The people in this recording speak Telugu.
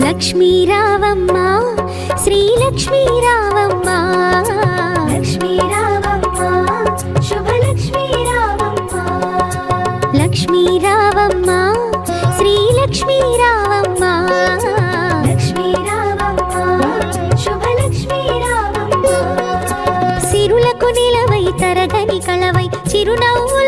లక్ష్మీ రావమ్మ శ్రీలక్ష్మీ రావమ్మ లక్ష్మీ రావమ్మ శుభలక్ష్మీ రావమ్మ లక్ష్మీ రావమ్మ శ్రీలక్ష్మీ రావమ్మ లక్ష్మీ రావమ్మ శుభలక్ష్మీ రావమ్మ సిరులకు నిలవై తరగని కళవై చిరునవ్వుల